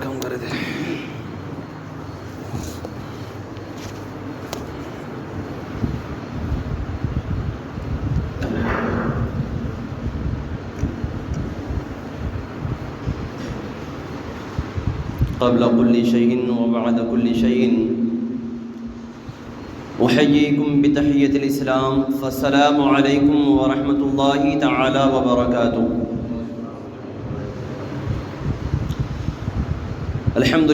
کم کر دے. قبل كل شيء وبعد كل شيء أحييكم بتحية الإسلام فالسلام عليكم ورحمة الله تعالى وبركاته. الحمد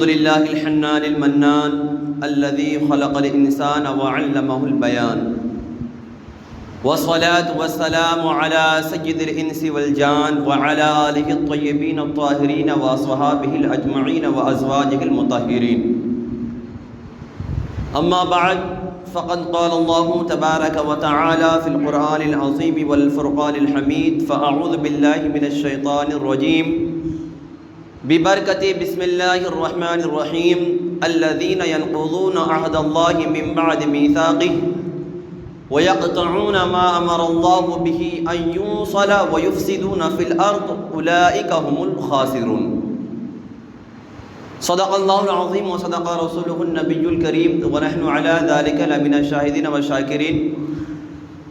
لله الحنان المنان الذي خلق الإنسان وعلمه البيان، والصلاة والسلام على سيد الإنس والجان وعلى آله الطيبين الطاهرين وأصحابه الأجمعين وأزواجه المطهرين. أما بعد، فقد قال الله تبارك وتعالى في القرآن العظيم والفرقان الحميد: فأعوذ بالله من الشيطان الرجيم ببركة بسم الله الرحمن الرحيم الذين ينقضون عهد الله من بعد ميثاقه ويقطعون ما أمر الله به أن يوصل ويفسدون في الأرض أولئك هم الخاسرون. صدق الله العظيم وصدق رسوله النبي الكريم ونحن على ذلك لمن الشاهدين والشاكرين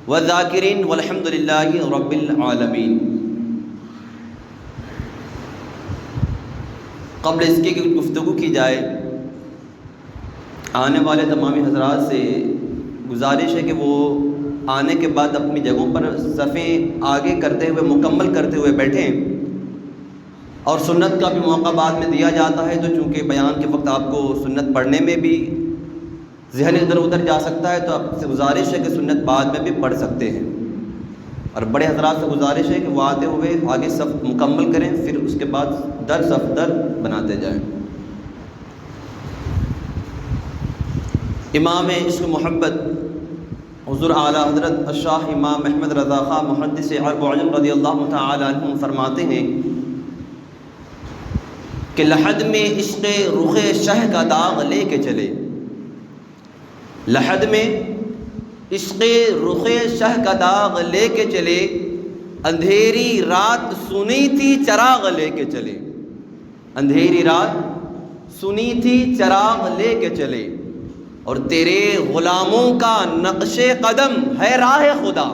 والذاكرين والحمد لله رب العالمين. قبل اس کی گفتگو کی جائے، آنے والے تمامی حضرات سے گزارش ہے کہ وہ آنے کے بعد اپنی جگہوں پر صفیں آگے کرتے ہوئے مکمل کرتے ہوئے بیٹھیں، اور سنت کا بھی موقع بعد میں دیا جاتا ہے، تو چونکہ بیان کے وقت آپ کو سنت پڑھنے میں بھی ذہن ادھر ادھر جا سکتا ہے، تو آپ سے گزارش ہے کہ سنت بعد میں بھی پڑھ سکتے ہیں. اور بڑے حضرات سے گزارش ہے کہ وہ آتے ہوئے آگے صف مکمل کریں، پھر اس کے بعد در صف در بناتے جائیں. امام عشق محبت حضور اعلیٰ حضرت الشاہ امام احمد رضا خاں محدث عرب و عجم رضی اللہ تعالی عنہ فرماتے ہیں کہ لحد میں عشق رخ شہ کا داغ لے کے چلے، لحد میں عشق رخ شہ کا داغ لے کے چلے، اندھیری رات سنی تھی چراغ لے کے چلے، اندھیری رات سنی تھی چراغ لے کے چلے، اور تیرے غلاموں کا نقش قدم ہے راہ خدا.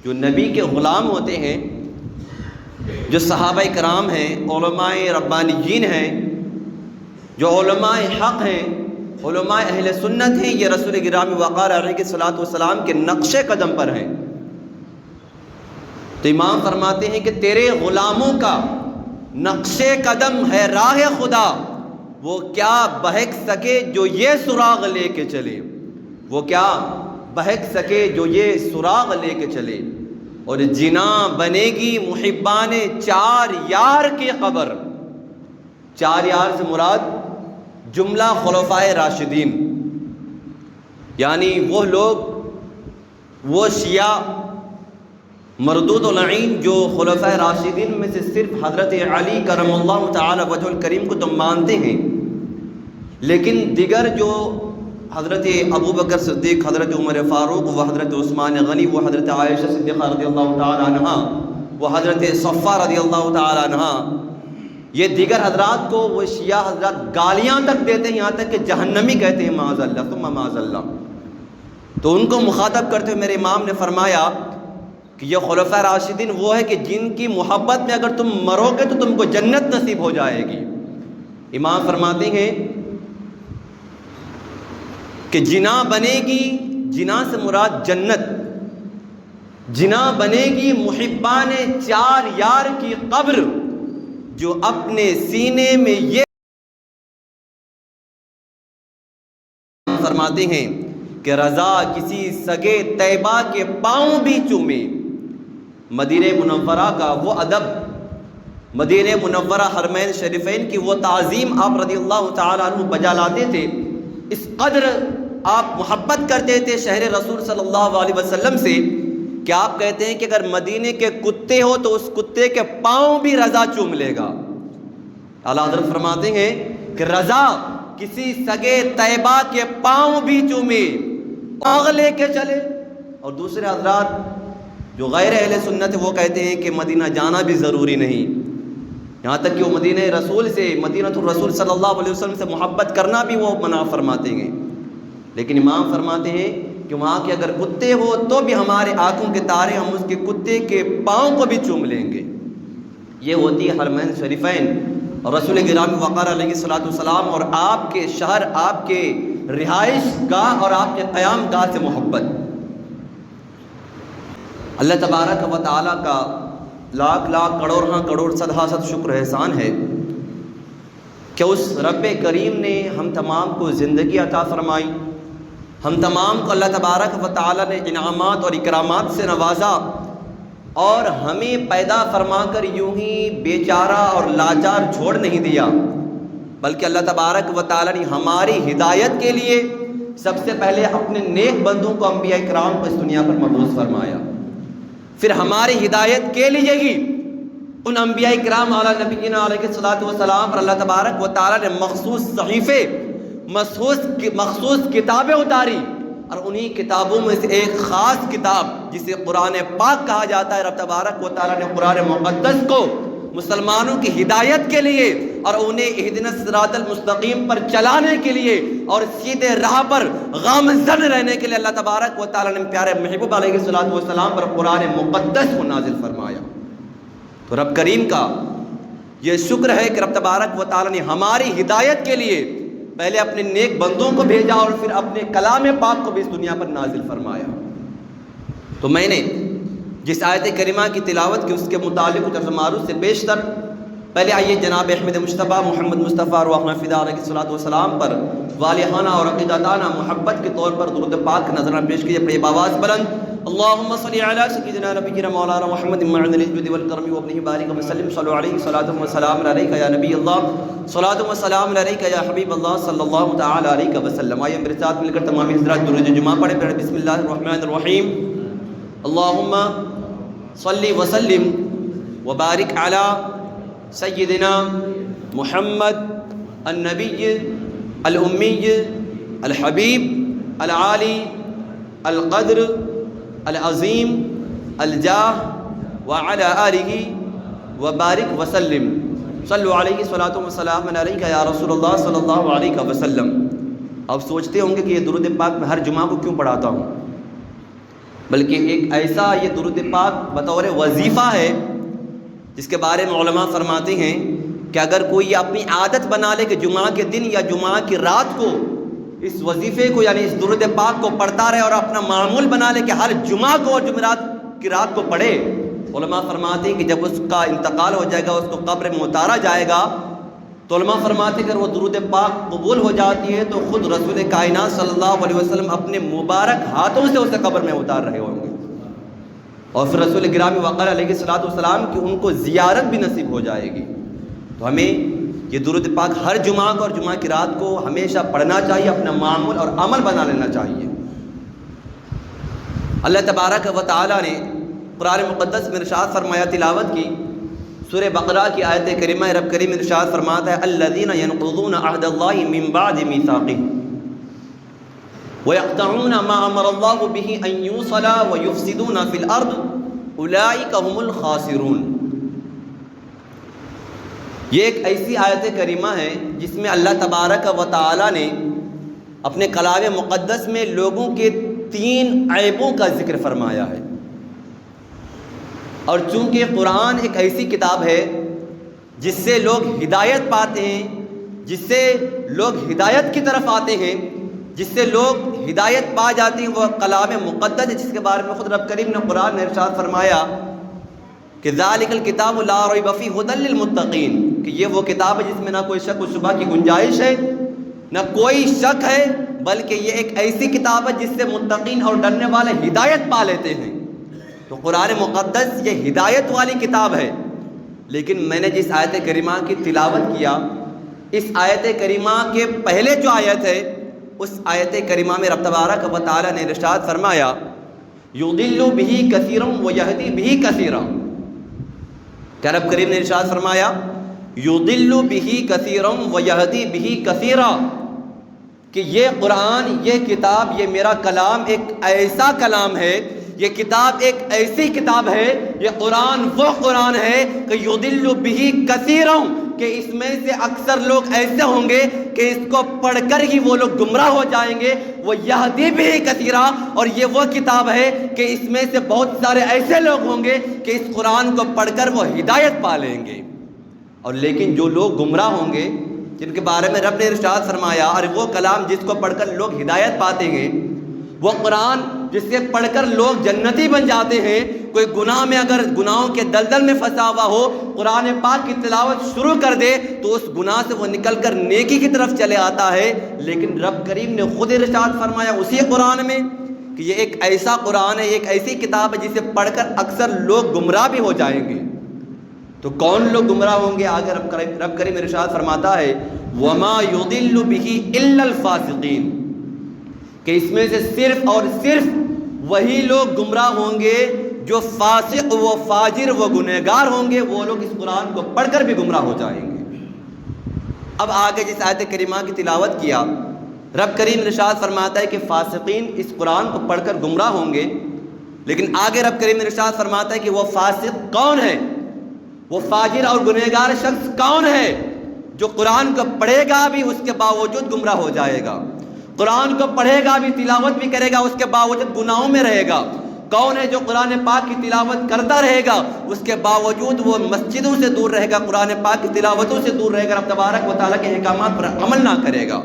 جو نبی کے غلام ہوتے ہیں، جو صحابہ کرام ہیں، علماء ربانیین ہیں، جو علماء حق ہیں، علماء اہل سنت ہیں، یہ رسول گرامی وقار علیہ الصلوۃ والسلام کے نقش قدم پر ہیں. تو امام فرماتے ہیں کہ تیرے غلاموں کا نقش قدم ہے راہ خدا، وہ کیا بہک سکے جو یہ سراغ لے کے چلے، وہ کیا بہک سکے جو یہ سراغ لے کے چلے. اور جنا بنے گی محبان چار یار کی قبر. چار یار سے مراد جملہ خلفائے راشدین، یعنی وہ لوگ، وہ شیعہ مردود و لعین جو خلفائے راشدین میں سے صرف حضرت علی کرم اللہ تعالی وجہ الکریم کو تم مانتے ہیں، لیکن دیگر جو حضرت ابو بکر صدیق، حضرت عمر فاروق، وہ حضرت عثمان غنی، وہ حضرت عائشہ صدیقہ رضی اللہ تعالی عنہا، وہ حضرت صفہ رضی اللہ تعالی عنہا، یہ دیگر حضرات کو وہ شیعہ حضرات گالیاں تک دیتے ہیں، یہاں تک کہ جہنمی کہتے ہیں، معاذ اللہ ثم معاذ اللہ. تو ان کو مخاطب کرتے ہوئے میرے امام نے فرمایا کہ یہ خلفائے راشدین وہ ہے کہ جن کی محبت میں اگر تم مرو گے تو تم کو جنت نصیب ہو جائے گی. امام فرماتے ہیں کہ جنا بنے گی، جنا سے مراد جنت، جنا بنے گی محبان چار یار کی قبر، جو اپنے سینے میں یہ فرماتے ہیں کہ رضا کسی سگے طیبہ کے پاؤں بھی چومے۔ مدینہ منورہ کا وہ ادب، مدینہ منورہ حرمین شریفین کی وہ تعظیم آپ رضی اللہ تعالیٰ عنہ بجا لاتے تھے، اس قدر آپ محبت کرتے تھے شہر رسول صلی اللہ علیہ وسلم سے کہ آپ کہتے ہیں کہ اگر مدینے کے کتے ہو تو اس کتے کے پاؤں بھی رضا چوم لے گا۔ اعلیٰ حضرت فرماتے ہیں کہ رضا کسی سگے طیبہ کے پاؤں بھی چومے، آگ لے کے چلے۔ اور دوسرے حضرات جو غیر اہل سنت وہ کہتے ہیں کہ مدینہ جانا بھی ضروری نہیں، یہاں تک کہ وہ مدینہ رسول سے، مدینہ الرسول صلی اللہ علیہ وسلم سے محبت کرنا بھی وہ منع فرماتے ہیں۔ لیکن امام فرماتے ہیں کہ وہاں کے اگر کتے ہو تو بھی ہمارے آنکھوں کے تارے، ہم اس کے کتے کے پاؤں کو بھی چوم لیں گے۔ یہ ہوتی ہے حرمین شریفین اور رسول گرامی وقار علیہ الصلوۃ والسلام اور آپ کے شہر، آپ کے رہائش گاہ اور آپ کے قیام گاہ سے محبت۔ اللہ تبارک و تعالیٰ کا لاکھ لاکھ کروڑ کروڑ صدہا صد شکر احسان ہے کہ اس رب کریم نے ہم تمام کو زندگی عطا فرمائی، ہم تمام کو اللہ تبارک و تعالیٰ نے انعامات اور اکرامات سے نوازا اور ہمیں پیدا فرما کر یوں ہی بیچارہ اور لاچار چھوڑ نہیں دیا، بلکہ اللہ تبارک و تعالیٰ نے ہماری ہدایت کے لیے سب سے پہلے اپنے نیک بندوں کو، انبیاء اکرام کو اس دنیا پر مبعوث فرمایا۔ پھر ہماری ہدایت کے لیے ہی ان انبیاء اکرام علی نبینا علیہ الصلوۃ والسلام پر اللہ تبارک و تعالیٰ نے مخصوص صحیفے، مخصوص کتابیں اتاری، اور انہی کتابوں میں سے ایک خاص کتاب جسے قرآن پاک کہا جاتا ہے، رب تبارک و تعالیٰ نے قرآن مقدس کو مسلمانوں کی ہدایت کے لیے اور انہیں اہدنا الصراط المستقیم پر چلانے کے لیے اور سیدھے راہ پر گامزن رہنے کے لیے اللہ تبارک و تعالیٰ نے پیارے محبوب علیہ الصلوۃ والسلام پر قرآن مقدس کو نازل فرمایا۔ تو رب کریم کا یہ شکر ہے کہ رب تبارک و تعالیٰ نے ہماری ہدایت کے لیے پہلے اپنے نیک بندوں کو بھیجا اور پھر اپنے کلام پاک کو بھی اس دنیا پر نازل فرمایا۔ تو میں نے جس آیت کریمہ کی تلاوت کی اس کے متعلق کچھ معروف سے بیشتر پہلے آئیے جناب احمد مصطفیٰ محمد مصطفیٰ روح فدا علیہ الصلوۃ والسلام پر والہانہ اور عقیدتانہ محبت کے طور پر درود پاک نذرانہ پیش کیجیے اپنی آواز بلند۔ اللہم صلی علی سیدنا نبینا مولانا محمد معدن الجود والکرم وابنہ بارک وسلم صلو علیہ صلاۃ و سلام علیک یا نبی اللہ، صلاۃ و سلام علیک یا حبیب اللہ صلی اللہ تعالی علیہ وسلم۔ آئیے میرے ساتھ مل کر تمام حضرات درود جمعہ پڑھیں۔ بسم اللہ الرحمن الرحیم۔ اللہم صلی وسلم وبارک علی سیدنا محمد النبی الامی الحبیب العالی القدر العظیم الجاہ وعلی آلہ وبارک وسلم۔ صلو علیہ صلاۃ و سلام علیک یا رسول اللہ صلی اللہ علیہ وسلم۔ اب سوچتے ہوں گے کہ یہ درود پاک میں ہر جمعہ کو کیوں پڑھاتا ہوں، بلکہ ایک ایسا یہ درود پاک بطور وظیفہ ہے جس کے بارے میں علماء فرماتے ہیں کہ اگر کوئی اپنی عادت بنا لے کہ جمعہ کے دن یا جمعہ کی رات کو اس وظیفے کو یعنی اس درود پاک کو پڑھتا رہے اور اپنا معمول بنا لے کہ ہر جمعہ کو اور جمعرات کی رات کو پڑھے، علماء فرماتے ہیں کہ جب اس کا انتقال ہو جائے گا، اس کو قبر میں اتارا جائے گا، تو علماء فرماتے ہیں کہ اگر وہ درود پاک قبول ہو جاتی ہے تو خود رسول کائنات صلی اللہ علیہ وسلم اپنے مبارک ہاتھوں سے اسے قبر میں اتار رہے ہوں گے، اور پھر رسول گرامی وقار علیہ الصلوۃ والسلام کی ان کو زیارت بھی نصیب ہو جائے گی۔ تو ہمیں یہ درود پاک ہر جمعہ کو اور جمعہ کی رات کو ہمیشہ پڑھنا چاہیے، اپنا معمول اور عمل بنا لینا چاہیے۔ اللہ تبارک و تعالیٰ نے قرآن مقدس میں ارشاد فرمایا، تلاوت کی سورہ بقرہ کی آیت کریمہ، رب کریم ارشاد فرماتا ہے الذین ینقضون عہد اللہ من بعد میثاقہ وَيَقْطَعُونَ مَا أَمَرَ اللَّهُ بِهِ أَن يُوصَلَ وَيُفْسِدُونَ فِي الْأَرْضِ أُولَٰئِكَ هُمُ الْخَاسِرُونَ۔ یہ ایک ایسی آیت کریمہ ہے جس میں اللہ تبارک و تعالی نے اپنے کلام مقدس میں لوگوں کے 3 عیبوں کا ذکر فرمایا ہے، اور چونکہ قرآن ایک ایسی کتاب ہے جس سے لوگ ہدایت پاتے ہیں، جس سے لوگ ہدایت کی طرف آتے ہیں، جس سے لوگ ہدایت پا جاتی ہیں وہ کلام مقدس ہے، جس کے بارے میں خود رب کریم نے قرآن میں ارشاد فرمایا کہ ذالک الکتاب لا ریب فیہ ھدی للمتقین، کہ یہ وہ کتاب ہے جس میں نہ کوئی شک و شبہ کی گنجائش ہے، نہ کوئی شک ہے، بلکہ یہ ایک ایسی کتاب ہے جس سے متقین اور ڈرنے والے ہدایت پا لیتے ہیں۔ تو قرآن مقدس یہ ہدایت والی کتاب ہے۔ لیکن میں نے جس آیت کریمہ کی تلاوت کیا، اس آیت کریمہ کے پہلے جو آیت ہے، اس آیت کریمہ میں رب تبارک و تعالی نے ارشاد فرمایا یضل بہ کثیرا ویہدی بہ کثیرا، کہ رب کریم نے ارشاد فرمایا یضل بہ کثیرا ویہدی بہ کثیرا، کہ یہ قرآن، یہ کتاب، یہ میرا کلام ایک ایسا کلام ہے، یہ کتاب ایک ایسی کتاب ہے، یہ قرآن وہ قرآن ہے کہ یضل بہ کثیرا، کہ اس میں سے اکثر لوگ ایسے ہوں گے کہ اس کو پڑھ کر ہی وہ لوگ گمراہ ہو جائیں گے، وہ یہدی بہ کثیرا، اور یہ وہ کتاب ہے کہ اس میں سے بہت سارے ایسے لوگ ہوں گے کہ اس قرآن کو پڑھ کر وہ ہدایت پا لیں گے۔ اور لیکن جو لوگ گمراہ ہوں گے، جن کے بارے میں رب نے ارشاد فرمایا، اور وہ کلام جس کو پڑھ کر لوگ ہدایت پاتے ہیں، وہ قرآن جس سے پڑھ کر لوگ جنتی بن جاتے ہیں، کوئی گناہ میں اگر گناہوں کے دلدل میں پھنسا ہوا ہو، قرآن پاک کی تلاوت شروع کر دے تو اس گناہ سے وہ نکل کر نیکی کی طرف چلے آتا ہے۔ لیکن رب کریم نے خود ارشاد فرمایا اسی قرآن میں کہ یہ ایک ایسا قرآن ہے، ایک ایسی کتاب ہے جسے پڑھ کر اکثر لوگ گمراہ بھی ہو جائیں گے۔ تو کون لوگ گمراہ ہوں گے؟ آگے رب کریم ارشاد فرماتا ہے وما یضل بہ الا الفاسقین، کہ اس میں سے صرف اور صرف وہی لوگ گمراہ ہوں گے جو فاسق و فاجر و گنہگار ہوں گے، وہ لوگ اس قرآن کو پڑھ کر بھی گمراہ ہو جائیں گے۔ اب آگے جس آیت کریمہ کی تلاوت کیا، رب کریم ارشاد فرماتا ہے کہ فاسقین اس قرآن کو پڑھ کر گمراہ ہوں گے، لیکن آگے رب کریم ارشاد فرماتا ہے کہ وہ فاسق کون ہے، وہ فاجر اور گنہگار شخص کون ہے جو قرآن کو پڑھے گا بھی اس کے باوجود گمراہ ہو جائے گا، قرآن کو پڑھے گا بھی، تلاوت بھی کرے گا، اس کے باوجود گناہوں میں رہے گا۔ کون ہے جو قرآن پاک کی تلاوت کرتا رہے گا، اس کے باوجود وہ مسجدوں سے دور رہے گا، قرآن پاک کی تلاوتوں سے دور رہے گا، رب تبارک و تعالیٰ کے احکامات پر عمل نہ کرے گا۔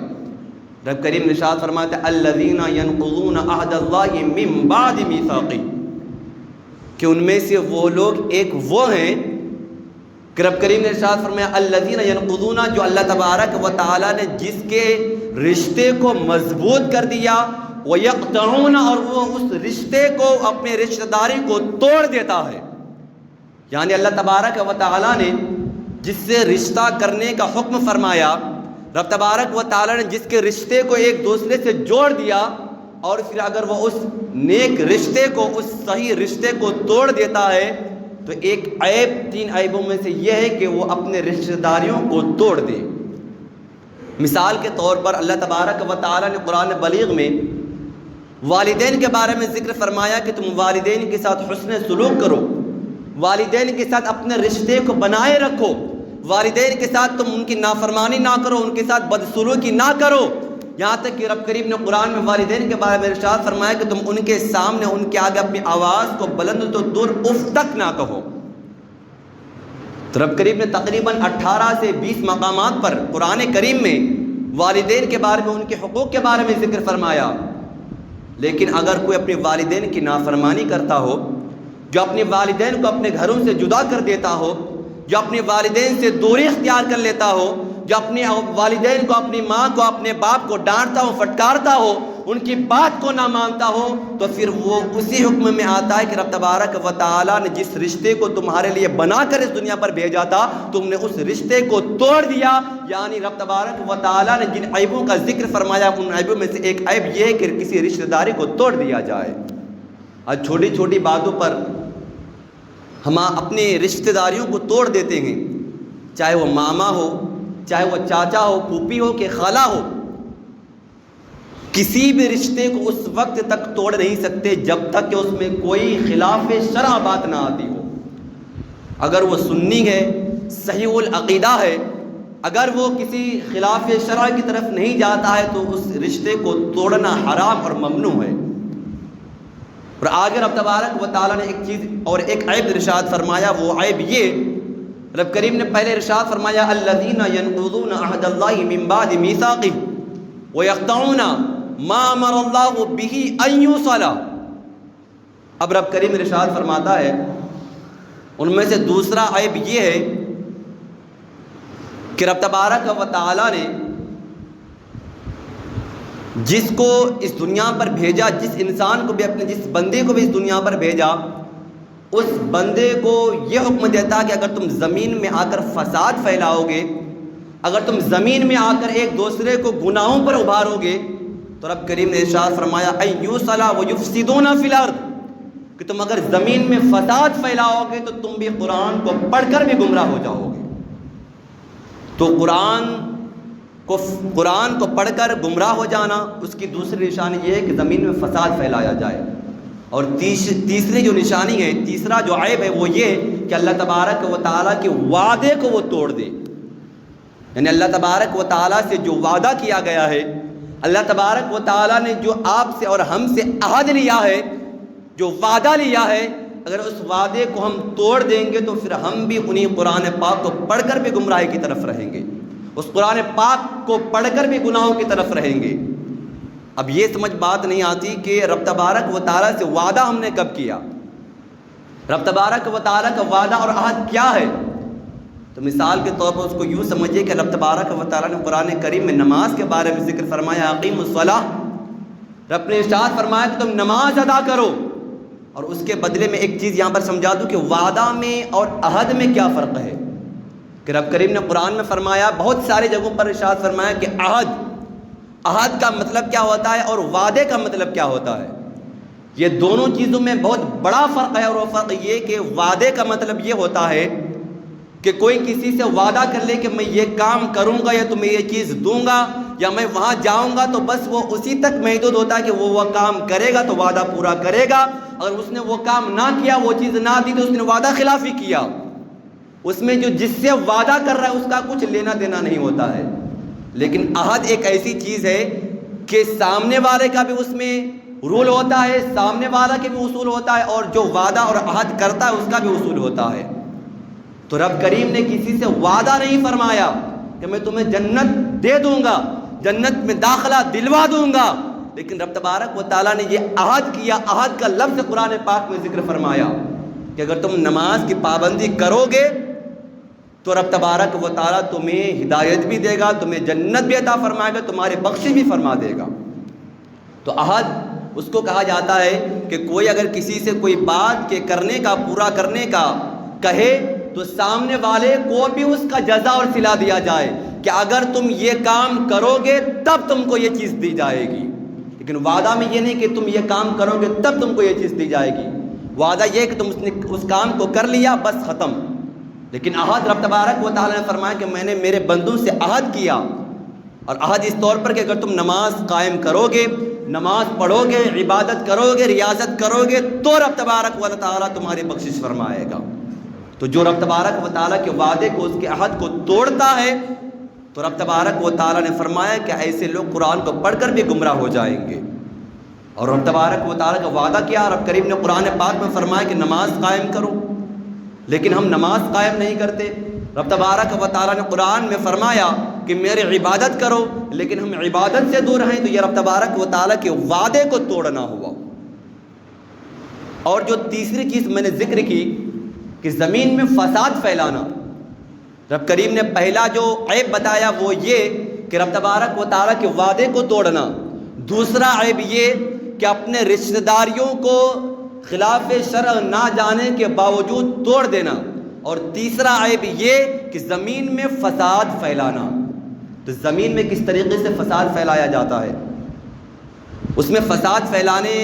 رب کریم نے ارشاد فرماتا ہے الذین ینقضون عہد اللہ من بعد میثاقہ، کہ ان میں سے وہ لوگ ایک وہ ہیں کہ رب کریم نے ارشاد فرمایا الذین ینقضون، جو اللہ تبارک و تعالیٰ نے جس کے رشتے کو مضبوط کر دیا، وَيَقْطَعُونَ، اور وہ اس رشتے کو، اپنے رشتہ داری کو توڑ دیتا ہے۔ یعنی اللہ تبارک و تعالیٰ نے جس سے رشتہ کرنے کا حکم فرمایا، رب تبارک و تعالیٰ نے جس کے رشتے کو ایک دوسرے سے جوڑ دیا، اور پھر اگر وہ اس نیک رشتے کو، اس صحیح رشتے کو توڑ دیتا ہے، تو ایک عیب، 3 عیبوں میں سے یہ ہے کہ وہ اپنے رشتہ داریوں کو توڑ دے۔ مثال کے طور پر اللہ تبارک و تعالیٰ نے قرآن بلیغ میں والدین کے بارے میں ذکر فرمایا کہ تم والدین کے ساتھ حسن سلوک کرو، والدین کے ساتھ اپنے رشتے کو بنائے رکھو، والدین کے ساتھ تم ان کی نافرمانی نہ کرو، ان کے ساتھ بدسلوکی نہ کرو۔ یہاں تک کہ رب کریم نے قرآن میں والدین کے بارے میں ارشاد فرمایا کہ تم ان کے سامنے، ان کے آگے اپنی آواز کو بلند تو دور اف تک نہ کہو۔ تو رب کریم نے تقریباً 18 سے 20 مقامات پر قرآن کریم میں والدین کے بارے میں، ان کے حقوق کے بارے میں ذکر فرمایا۔ لیکن اگر کوئی اپنے والدین کی نافرمانی کرتا ہو، جو اپنے والدین کو اپنے گھروں سے جدا کر دیتا ہو، جو اپنے والدین سے دوری اختیار کر لیتا ہو، جو اپنے والدین کو، اپنی ماں کو، اپنے باپ کو ڈانٹتا ہو، پھٹکارتا ہو، ان کی بات کو نہ مانتا ہو، تو پھر وہ اسی حکم میں آتا ہے کہ رب تبارک و تعالیٰ نے جس رشتے کو تمہارے لیے بنا کر اس دنیا پر بھیجا تھا، تم نے اس رشتے کو توڑ دیا۔ یعنی رب تبارک و تعالیٰ نے جن عیبوں کا ذکر فرمایا، ان عیبوں میں سے ایک عیب یہ ہے کہ کسی رشتہ داری کو توڑ دیا جائے۔ آج چھوٹی چھوٹی باتوں پر ہم اپنی رشتہ داریوں کو توڑ دیتے ہیں، چاہے وہ ماما ہو، چاہے وہ چاچا ہو، پھوپھی ہو کہ خالہ ہو۔ کسی بھی رشتے کو اس وقت تک توڑ نہیں سکتے جب تک کہ اس میں کوئی خلاف شرع بات نہ آتی ہو۔ اگر وہ سنی ہے، صحیح العقیدہ ہے، اگر وہ کسی خلاف شرع کی طرف نہیں جاتا ہے تو اس رشتے کو توڑنا حرام اور ممنوع ہے۔ اور آگے رب تبارک و تعالیٰ نے ایک چیز اور ایک عیب ارشاد فرمایا، وہ عیب یہ رب کریم نے پہلے ارشاد فرمایا الذین ینقضون عہد اللہ من بعد میثاقہ ویقطعون، ما امر اللہ بہ ان یوصل۔ اب رب کریم ارشاد فرماتا ہے ان میں سے دوسرا عیب یہ ہے کہ رب تبارک و تعالیٰ نے جس کو اس دنیا پر بھیجا، جس انسان کو بھی اپنے جس بندے کو بھی اس دنیا پر بھیجا، اس بندے کو یہ حکم دیتا کہ اگر تم زمین میں آ کر فساد پھیلاؤ گے، اگر تم زمین میں آ کر ایک دوسرے کو گناہوں پر ابھارو گے، تو رب کریم نے ارشاد فرمایا ان یوصل ویفسدون فی الارض، کہ تم اگر زمین میں فساد پھیلاؤ گے تو تم بھی قرآن کو پڑھ کر بھی گمراہ ہو جاؤ گے۔ تو قرآن کو پڑھ کر گمراہ ہو جانا، اس کی دوسری نشانی یہ ہے کہ زمین میں فساد پھیلایا جائے۔ اور تیسری جو نشانی ہے، تیسرا جو عیب ہے وہ یہ کہ اللہ تبارک و تعالیٰ کے وعدے کو وہ توڑ دے۔ یعنی اللہ تبارک و تعالیٰ سے جو وعدہ کیا گیا ہے، اللہ تبارک و تعالیٰ نے جو آپ سے اور ہم سے عہد لیا ہے، جو وعدہ لیا ہے، اگر اس وعدے کو ہم توڑ دیں گے تو پھر ہم بھی انہی قرآن پاک کو پڑھ کر بھی گمراہی کی طرف رہیں گے، اس قرآن پاک کو پڑھ کر بھی گناہوں کی طرف رہیں گے۔ اب یہ سمجھ بات نہیں آتی کہ رب تبارک و تعالیٰ سے وعدہ ہم نے کب کیا، رب تبارک و تعالیٰ کا وعدہ اور عہد کیا ہے؟ تو مثال کے طور پر اس کو یوں سمجھیے کہ رب تبارک و تعالیٰ نے قرآن کریم میں نماز کے بارے میں ذکر فرمایا اقیموا الصلاۃ، رب نے ارشاد فرمایا کہ تم نماز ادا کرو، اور اس کے بدلے میں ایک چیز یہاں پر سمجھا دوں کہ وعدہ میں اور عہد میں کیا فرق ہے۔ کہ رب کریم نے قرآن میں فرمایا، بہت ساری جگہوں پر ارشاد فرمایا کہ عہد کا مطلب کیا ہوتا ہے اور وعدے کا مطلب کیا ہوتا ہے۔ یہ دونوں چیزوں میں بہت بڑا فرق ہے، اور وہ فرق یہ کہ وعدے کا مطلب یہ ہوتا ہے کہ کوئی کسی سے وعدہ کر لے کہ میں یہ کام کروں گا یا تمہیں یہ چیز دوں گا یا میں وہاں جاؤں گا، تو بس وہ اسی تک محدود ہوتا ہے کہ وہ کام کرے گا تو وعدہ پورا کرے گا، اگر اس نے وہ کام نہ کیا، وہ چیز نہ دی، تو اس نے وعدہ خلافی کیا۔ اس میں جو جس سے وعدہ کر رہا ہے اس کا کچھ لینا دینا نہیں ہوتا ہے۔ لیکن عہد ایک ایسی چیز ہے کہ سامنے والے کا بھی اس میں رول ہوتا ہے، سامنے والا کے بھی اصول ہوتا ہے، اور جو وعدہ اور عہد کرتا ہے اس کا بھی اصول ہوتا ہے۔ تو رب کریم نے کسی سے وعدہ نہیں فرمایا کہ میں تمہیں جنت دے دوں گا، جنت میں داخلہ دلوا دوں گا، لیکن رب تبارک و تعالیٰ نے یہ عہد کیا۔ عہد کا لفظ قرآن پاک میں ذکر فرمایا کہ اگر تم نماز کی پابندی کرو گے تو رب تبارک و تعالیٰ تمہیں ہدایت بھی دے گا، تمہیں جنت بھی عطا فرمائے گا، تمہاری بخشش بھی فرما دے گا۔ تو عہد اس کو کہا جاتا ہے کہ کوئی اگر کسی سے کوئی بات کے کرنے کا، پورا کرنے کا کہے تو سامنے والے کو بھی اس کا جزا اور صلہ دیا جائے کہ اگر تم یہ کام کرو گے تب تم کو یہ چیز دی جائے گی۔ لیکن وعدہ میں یہ نہیں کہ تم یہ کام کرو گے تب تم کو یہ چیز دی جائے گی، وعدہ یہ کہ تم اس کام کو کر لیا بس ختم۔ لیکن عہد رب تبارک و تعالیٰ نے فرمایا کہ میں نے میرے بندوں سے عہد کیا، اور عہد اس طور پر کہ اگر تم نماز قائم کرو گے، نماز پڑھو گے، عبادت کرو گے، ریاضت کرو گے، تو رب تبارک و تعالیٰ تمہاری بخشش فرمائے گا۔ تو جو رب تبارک و تعالیٰ کے وعدے کو، اس کے عہد کو توڑتا ہے، تو رب تبارک و تعالیٰ نے فرمایا کہ ایسے لوگ قرآن کو پڑھ کر بھی گمراہ ہو جائیں گے۔ اور رب تبارک و تعالیٰ کا وعدہ کیا، رب کریم نے قرآن پاک میں فرمایا کہ نماز قائم کرو، لیکن ہم نماز قائم نہیں کرتے۔ رب تبارک و تعالیٰ نے قرآن میں فرمایا کہ میرے عبادت کرو، لیکن ہم عبادت سے دور ہیں، تو یہ رب تبارک و تعالیٰ کے وعدے کو توڑنا ہوا۔ اور جو تیسری چیز میں نے ذکر کی کہ زمین میں فساد پھیلانا، رب کریم نے پہلا جو عیب بتایا وہ یہ کہ رب تبارک و تعالیٰ کے وعدے کو توڑنا، دوسرا عیب یہ کہ اپنے رشتہ داریوں کو خلاف شرع نہ جانے کے باوجود توڑ دینا، اور تیسرا عیب یہ کہ زمین میں فساد پھیلانا۔ تو زمین میں کس طریقے سے فساد پھیلایا جاتا ہے، اس میں فساد پھیلانے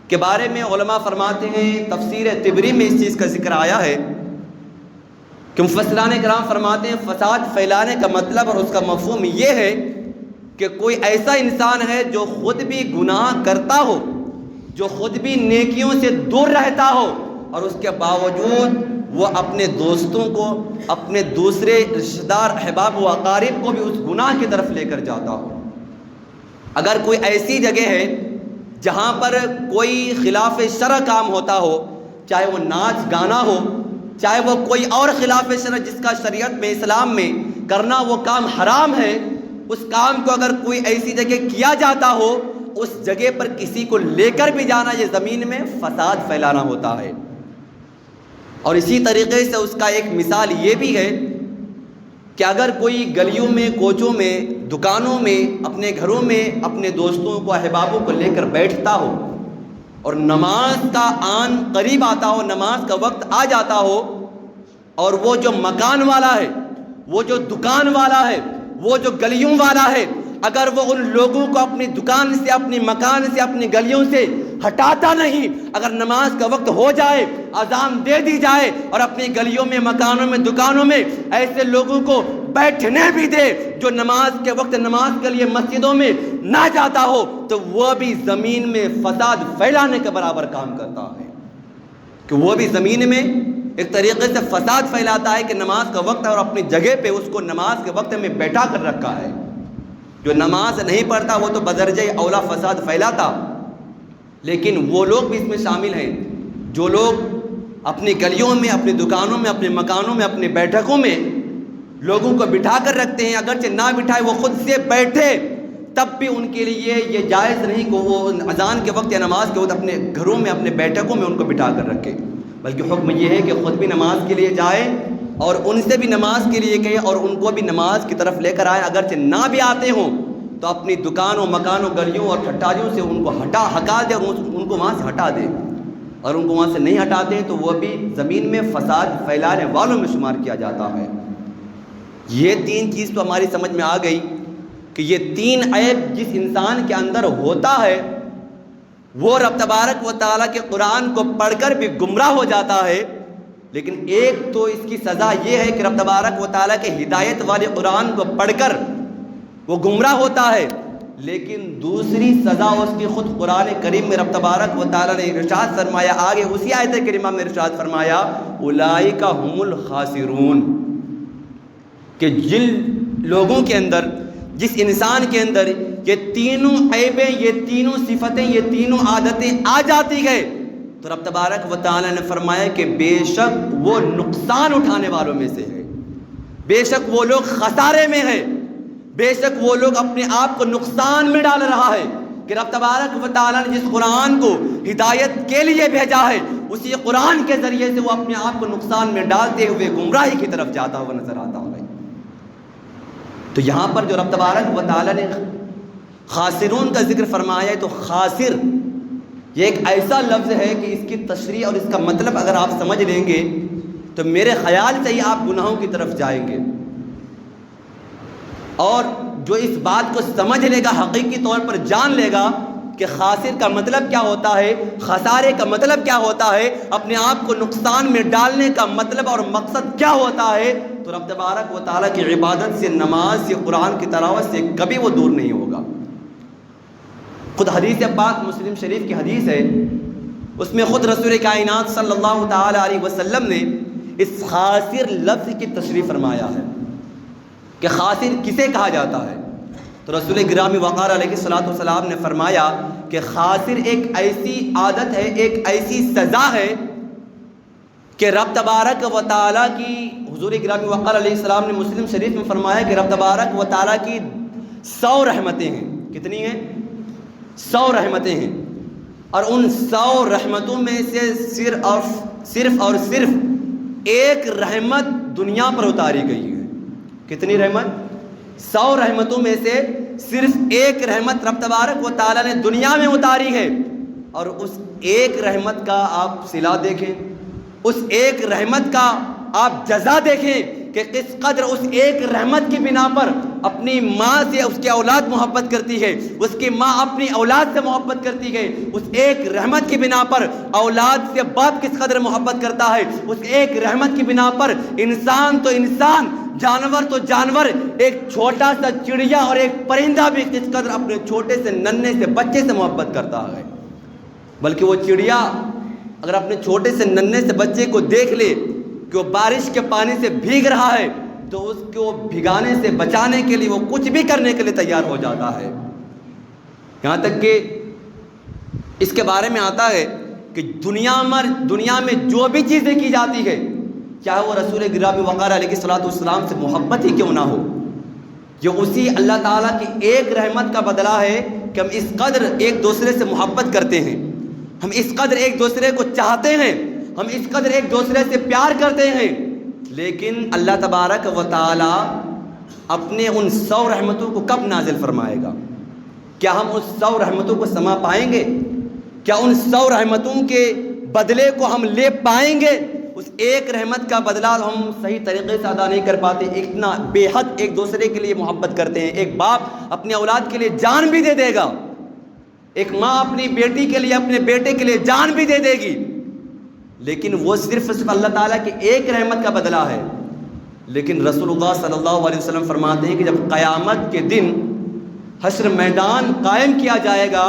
کے بارے میں علماء فرماتے ہیں، تفسیر طبری میں اس چیز کا ذکر آیا ہے کہ مفسران کرام فرماتے ہیں فساد پھیلانے کا مطلب اور اس کا مفہوم یہ ہے کہ کوئی ایسا انسان ہے جو خود بھی گناہ کرتا ہو، جو خود بھی نیکیوں سے دور رہتا ہو، اور اس کے باوجود وہ اپنے دوستوں کو، اپنے دوسرے رشتہ دار احباب و اقارب کو بھی اس گناہ کی طرف لے کر جاتا ہو۔ اگر کوئی ایسی جگہ ہے جہاں پر کوئی خلاف شرع کام ہوتا ہو، چاہے وہ ناچ گانا ہو، چاہے وہ کوئی اور خلاف شرع جس کا شریعت میں، اسلام میں کرنا وہ کام حرام ہے، اس کام کو اگر کوئی ایسی جگہ کیا جاتا ہو، اس جگہ پر کسی کو لے کر بھی جانا، یہ زمین میں فساد پھیلانا ہوتا ہے۔ اور اسی طریقے سے اس کا ایک مثال یہ بھی ہے کہ اگر کوئی گلیوں میں، کوچوں میں، دکانوں میں، اپنے گھروں میں اپنے دوستوں کو، احبابوں کو لے کر بیٹھتا ہو اور نماز کا آن قریب آتا ہو، نماز کا وقت آ جاتا ہو، اور وہ جو مکان والا ہے، وہ جو دکان والا ہے، وہ جو گلیوں والا ہے، اگر وہ ان لوگوں کو اپنی دکان سے، اپنی مکان سے، اپنی گلیوں سے ہٹاتا نہیں، اگر نماز کا وقت ہو جائے، اذان دے دی جائے اور اپنی گلیوں میں، مکانوں میں، دکانوں میں ایسے لوگوں کو بیٹھنے بھی دے جو نماز کے وقت نماز کے لیے مسجدوں میں نہ جاتا ہو، تو وہ بھی زمین میں فساد پھیلانے کے برابر کام کرتا ہے، کہ وہ بھی زمین میں ایک طریقے سے فساد پھیلاتا ہے کہ نماز کا وقت ہے اور اپنی جگہ پہ اس کو نماز کے وقت میں بیٹھا کر رکھا ہے۔ جو نماز نہیں پڑھتا وہ تو بدرجہ اولا فساد پھیلاتا، لیکن وہ لوگ بھی اس میں شامل ہیں جو لوگ اپنی گلیوں میں، اپنی دکانوں میں، اپنے مکانوں میں، اپنی بیٹھکوں میں لوگوں کو بٹھا کر رکھتے ہیں، اگرچہ نہ بٹھائے، وہ خود سے بیٹھے، تب بھی ان کے لیے یہ جائز نہیں کہ وہ اذان کے وقت یا نماز کے وقت اپنے گھروں میں، اپنے بیٹھکوں میں ان کو بٹھا کر رکھے، بلکہ حکم یہ ہے کہ خود بھی نماز کے لیے جائے اور ان سے بھی نماز کے لیے کہے اور ان کو بھی نماز کی طرف لے کر آئے، اگرچہ نہ بھی آتے ہوں تو اپنی دکانوں، مکانوں، گلیوں اور ٹھٹاریوں سے ان کو ہٹا دے اور ان کو وہاں سے ہٹا دے، اور ان کو وہاں سے نہیں ہٹاتے تو وہ بھی زمین میں فساد پھیلانے والوں میں شمار کیا جاتا ہے۔ یہ تین چیز تو ہماری سمجھ میں آ گئی کہ یہ تین عیب جس انسان کے اندر ہوتا ہے وہ رب تبارک و تعالیٰ کے قرآن کو پڑھ کر بھی گمراہ ہو جاتا ہے، لیکن ایک تو اس کی سزا یہ ہے کہ رب تبارک و تعالیٰ کے ہدایت والے قرآن کو پڑھ کر وہ گمراہ ہوتا ہے، لیکن دوسری سزا اس کی خود قرآن کریم میں رب تبارک و تعالیٰ نے ارشاد فرمایا، آگے اسی آیت کریمہ میں ارشاد فرمایا اولئک هم الخاسرون، کہ جن لوگوں کے اندر، جس انسان کے اندر یہ تینوں عیبیں، یہ تینوں صفتیں، یہ تینوں عادتیں آ جاتی ہے، تو رب تبارک و تعالیٰ نے فرمایا کہ بے شک وہ نقصان اٹھانے والوں میں سے ہے، بے شک وہ لوگ خسارے میں ہے، بے شک وہ لوگ اپنے آپ کو نقصان میں ڈال رہا ہے، کہ رب تبارک و تعالیٰ نے جس قرآن کو ہدایت کے لیے بھیجا ہے اسی قرآن کے ذریعے سے وہ اپنے آپ کو نقصان میں ڈالتے ہوئے گمراہی کی طرف جاتا ہوا نظر آتا ہے۔ تو یہاں پر جو رب تبارک و تعالیٰ نے خاسرون کا ذکر فرمایا ہے، تو خاسر یہ ایک ایسا لفظ ہے کہ اس کی تشریح اور اس کا مطلب اگر آپ سمجھ لیں گے تو میرے خیال سے ہی آپ گناہوں کی طرف جائیں گے، اور جو اس بات کو سمجھ لے گا، حقیقی طور پر جان لے گا کہ خاسر کا مطلب کیا ہوتا ہے، خسارے کا مطلب کیا ہوتا ہے، اپنے آپ کو نقصان میں ڈالنے کا مطلب اور مقصد کیا ہوتا ہے، تو رب تبارک و تعالیٰ کی عبادت سے، نماز سے، قرآن کی تلاوت سے کبھی وہ دور نہیں ہوگا۔ خود حدیث پاک مسلم شریف کی حدیث ہے، اس میں خود رسول کائنات صلی اللہ تعالی علیہ وسلم نے اس خاسر لفظ کی تشریح فرمایا ہے کہ خاسر کسے کہا جاتا ہے، تو رسول گرامی وقار علیہ الصلوۃ والسلام نے فرمایا کہ خاسر ایک ایسی عادت ہے، ایک ایسی سزا ہے کہ رب تبارک و تعالیٰ کی، حضور گرامی وقار علیہ السلام نے مسلم شریف میں فرمایا کہ رب تبارک و تعالیٰ کی 100 رحمتیں ہیں، کتنی ہیں؟ 100 رحمتیں ہیں، اور ان 100 رحمتوں میں سے صرف اور صرف ایک رحمت دنیا پر اتاری گئی ہے۔ کتنی رحمت؟ 100 رحمتوں میں سے صرف ایک رحمت رب تبارک و تعالیٰ نے دنیا میں اتاری ہے، اور اس ایک رحمت کا آپ صلہ دیکھیں، اس ایک رحمت کا آپ جزا دیکھیں کہ کس قدر اس ایک رحمت کی بنا پر اپنی ماں سے اس کی اولاد محبت کرتی ہے، اس کی ماں اپنی اولاد سے محبت کرتی ہے، اس ایک رحمت کی بنا پر اولاد سے باپ کس قدر محبت کرتا ہے، اس ایک رحمت کی بنا پر انسان تو انسان، جانور تو جانور، ایک چھوٹا سا چڑیا اور ایک پرندہ بھی کس قدر اپنے چھوٹے سے ننھے سے بچے سے محبت کرتا ہے، بلکہ وہ چڑیا اگر اپنے چھوٹے سے ننھے سے بچے کو دیکھ لے کہ وہ بارش کے پانی سے بھیگ رہا ہے تو اس کو بھگانے سے بچانے کے لیے وہ کچھ بھی کرنے کے لیے تیار ہو جاتا ہے، یہاں تک کہ اس کے بارے میں آتا ہے کہ دنیا میں جو بھی چیزیں کی جاتی ہے، چاہے وہ رسول گرامی وقار علیہ الصلوۃ والسلام سے محبت ہی کیوں نہ ہو، یہ اسی اللہ تعالیٰ کی ایک رحمت کا بدلہ ہے کہ ہم اس قدر ایک دوسرے سے محبت کرتے ہیں، ہم اس قدر ایک دوسرے کو چاہتے ہیں، ہم اس قدر ایک دوسرے سے پیار کرتے ہیں۔ لیکن اللہ تبارک و تعالیٰ اپنے ان 100 رحمتوں کو کب نازل فرمائے گا؟ کیا ہم اس 100 رحمتوں کو سما پائیں گے؟ کیا ان 100 رحمتوں کے بدلے کو ہم لے پائیں گے؟ اس ایک رحمت کا بدلہ ہم صحیح طریقے سے ادا نہیں کر پاتے، اتنا بے حد ایک دوسرے کے لیے محبت کرتے ہیں۔ ایک باپ اپنے اولاد کے لیے جان بھی دے دے گا، ایک ماں اپنی بیٹی کے لیے، اپنے بیٹے کے لیے جان بھی دے دے گی، لیکن وہ صرف اللہ تعالیٰ کی ایک رحمت کا بدلہ ہے۔ لیکن رسول اللہ صلی اللہ علیہ وسلم فرماتے ہیں کہ جب قیامت کے دن حشر میدان قائم کیا جائے گا